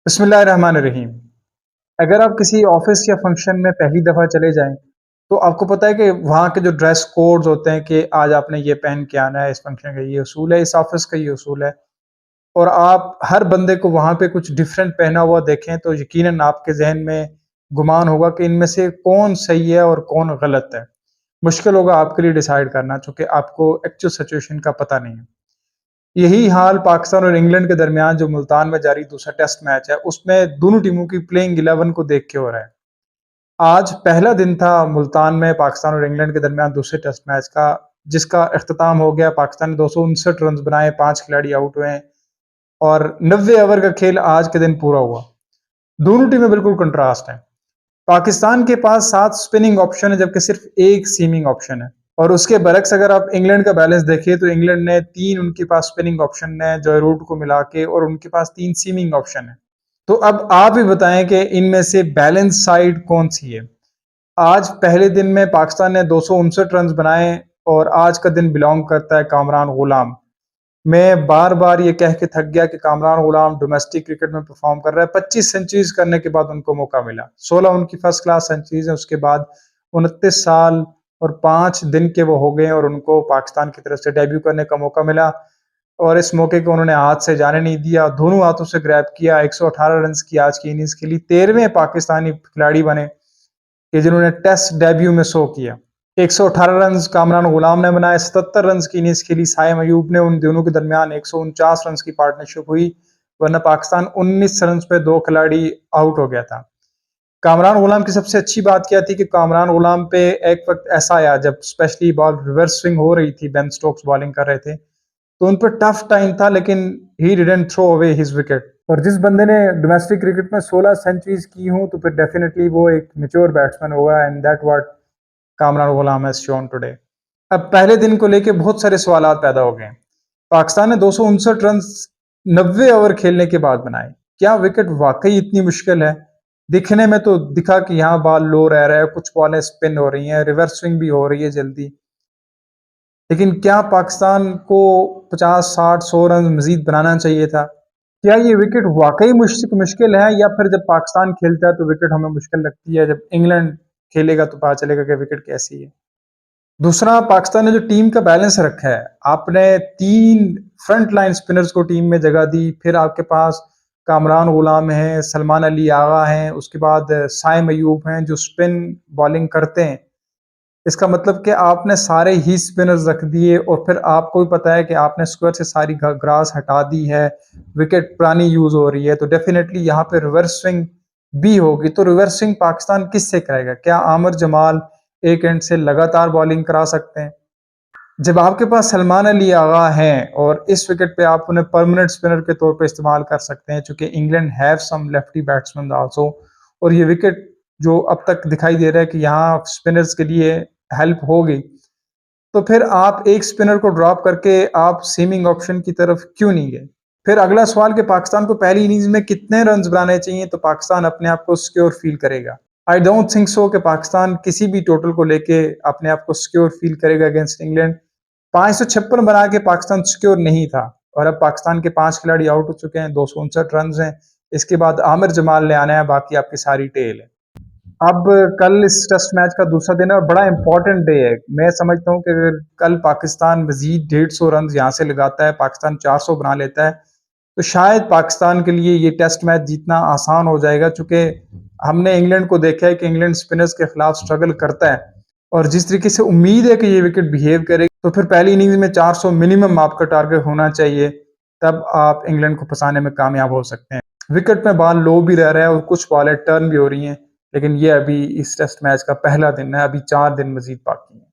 बिस्मिल्लाहिर्रहमानिर्रहीम। अगर आप किसी ऑफिस या फंक्शन में पहली दफ़ा चले जाएँ, तो आपको पता है कि वहाँ के जो ड्रेस कोड्स होते हैं कि आज आपने ये पहन के आना है, इस फंक्शन का ये उसूल है, इस ऑफिस का ये उसूल है। और आप हर बंदे को वहाँ पे कुछ डिफरेंट पहना हुआ देखें तो यकीनन आपके ज़हन में गुमान होगा कि इनमें से कौन सही है और कौन गलत है। मुश्किल होगा आपके लिए डिसाइड करना, चूँकि आपको एक्चुअल सिचुएशन का पता नहीं है। यही हाल पाकिस्तान और इंग्लैंड के दरमियान जो मुल्तान में जारी दूसरा टेस्ट मैच है, उसमें दोनों टीमों की प्लेइंग 11 को देख के हो रहा है। आज पहला दिन था मुल्तान में पाकिस्तान और इंग्लैंड के दरमियान दूसरे टेस्ट मैच का, जिसका इख्तिताम हो गया। पाकिस्तान ने 259 रन बनाए, 5 खिलाड़ी आउट हुए और 90 ओवर का खेल आज के दिन पूरा हुआ। दोनों टीमें बिल्कुल कंट्रास्ट हैं। पाकिस्तान के पास 7 स्पिनिंग ऑप्शन है, जबकि सिर्फ 1 सीमिंग ऑप्शन है। और उसके बरक्स अगर आप इंग्लैंड का बैलेंस देखिए तो इंग्लैंड ने 3 उनके पास स्पिनिंग ऑप्शन है जॉय रूट को मिला के, और उनके पास 3 सीमिंग ऑप्शन है। तो अब आप ही बताएं कि इनमें से बैलेंस साइड कौन सी है। आज पहले दिन में पाकिस्तान ने 259 रन बनाए और आज का दिन बिलोंग करता है कामरान गुलाम। मैं बार बार ये कह के थक गया कि कामरान गुलाम डोमेस्टिक क्रिकेट में परफॉर्म कर रहा है। 25 सेंचुरीज करने के बाद उनको मौका मिला, 16 उनकी फर्स्ट क्लास सेंचुरीज है। उसके बाद 29 साल और 5 दिन के वो हो गए और उनको पाकिस्तान की तरफ से डेब्यू करने का मौका मिला। और इस मौके को उन्होंने हाथ से जाने नहीं दिया, दोनों हाथों से ग्रैब किया। 118 रन की आज की इनिंग्स खेली, 13वें पाकिस्तानी खिलाड़ी बने कि जिन्होंने टेस्ट डेब्यू में 100 किया। 118 रन कामरान गुलाम ने बनाए, 77 रन की इनिंग्स खेली साइम अयूब ने। उन दोनों के दरमियान 149 रन की पार्टनरशिप हुई, वरना पाकिस्तान 19 रन पे 2 खिलाड़ी आउट हो गया था। कामरान गुलाम की सबसे अच्छी बात क्या थी कि कामरान गुलाम पे एक वक्त ऐसा आया जब स्पेशली बॉल रिवर्स स्विंग हो रही थी, बेन स्टोक्स बॉलिंग कर रहे थे, तो उन पर टफ टाइम था, लेकिन he didn't throw away his wicket. और जिस बंदे ने डोमेस्टिक क्रिकेट में 16 सेंचुरीज की हूं, तो फिर डेफिनेटली वो एक मैच्योर बैट्समैन होगा, and that what Kamran Ghulam has shown today. अब पहले दिन को लेके बहुत सारे सवाल पैदा हो गए। पाकिस्तान ने 259 रन 90 ओवर खेलने के बाद बनाए। क्या विकेट वाकई इतनी मुश्किल है? दिखने में तो दिखा कि यहाँ बॉल लो रह रहा है, कुछ बॉलें स्पिन हो रही हैं, रिवर्स स्विंग भी हो रही है जल्दी, लेकिन क्या पाकिस्तान को 50, 60, 100 रन मजीद बनाना चाहिए था? क्या ये विकेट वाकई मुश्किल है, या फिर जब पाकिस्तान खेलता है तो विकेट हमें मुश्किल लगती है, जब इंग्लैंड खेलेगा तो पता चलेगा कि विकेट कैसी है? दूसरा, पाकिस्तान ने जो टीम का बैलेंस रखा है, आपने 3 फ्रंट लाइन स्पिनर्स को टीम में जगह दी, फिर आपके पास कामरान गुलाम हैं, सलमान अली आगा हैं, उसके बाद साइम अयूब हैं जो स्पिन बॉलिंग करते हैं। इसका मतलब कि आपने सारे ही स्पिनर्स रख दिए, और फिर आपको भी पता है कि आपने स्क्वायर से सारी ग्रास हटा दी है, विकेट पुरानी यूज हो रही है, तो डेफिनेटली यहाँ पे रिवर्स स्विंग भी होगी। तो रिवर्स स्विंग पाकिस्तान किससे करेगा? क्या आमिर जमाल एक एंड से लगातार बॉलिंग करा सकते हैं? जब आपके पास सलमान अली आगा हैं और इस विकेट पे आप उन्हें परमानेंट स्पिनर के तौर पे इस्तेमाल कर सकते हैं, चूंकि England have some lefty batsman also, और ये विकेट जो अब तक दिखाई दे रहा है कि यहाँ स्पिनर्स के लिए हेल्प होगी, तो फिर आप एक स्पिनर को ड्रॉप करके आप सीमिंग ऑप्शन की तरफ क्यों नहीं गए? फिर अगला सवाल कि पाकिस्तान को पहली इनिंग्स में कितने रन बनाने चाहिए तो पाकिस्तान अपने आप को सिक्योर फील करेगा? आई डोंट थिंक सो कि पाकिस्तान किसी भी टोटल को लेके अपने आप को सिक्योर फील करेगा अगेंस्ट इंग्लैंड। 556 बना के पाकिस्तान सिक्योर नहीं था, और अब पाकिस्तान के 5 खिलाड़ी आउट हो चुके हैं, 259 रन हैं। इसके बाद आमिर जमाल ने आना है, बाकी आपकी सारी टेल है। अब कल इस टेस्ट मैच का दूसरा दिन है और बड़ा इंपॉर्टेंट डे है। मैं समझता हूँ कि अगर कल पाकिस्तान मजीद 150 रन यहाँ से लगाता है, पाकिस्तान 400 बना लेता है, तो शायद पाकिस्तान के लिए ये टेस्ट मैच जीतना आसान हो जाएगा, चूंकि हमने इंग्लैंड को देखा है कि इंग्लैंड स्पिनर्स के खिलाफ स्ट्रगल करता है, और जिस तरीके से उम्मीद है कि ये विकेट बिहेव करेगी, तो फिर पहली इनिंग्स में 400 मिनिमम आपका टारगेट होना चाहिए, तब आप इंग्लैंड को फंसाने में कामयाब हो सकते हैं। विकेट में बॉल लो भी रह रहा है और कुछ बॉलें टर्न भी हो रही हैं, लेकिन ये अभी इस टेस्ट मैच का पहला दिन है, अभी 4 दिन मजीद बाकी है।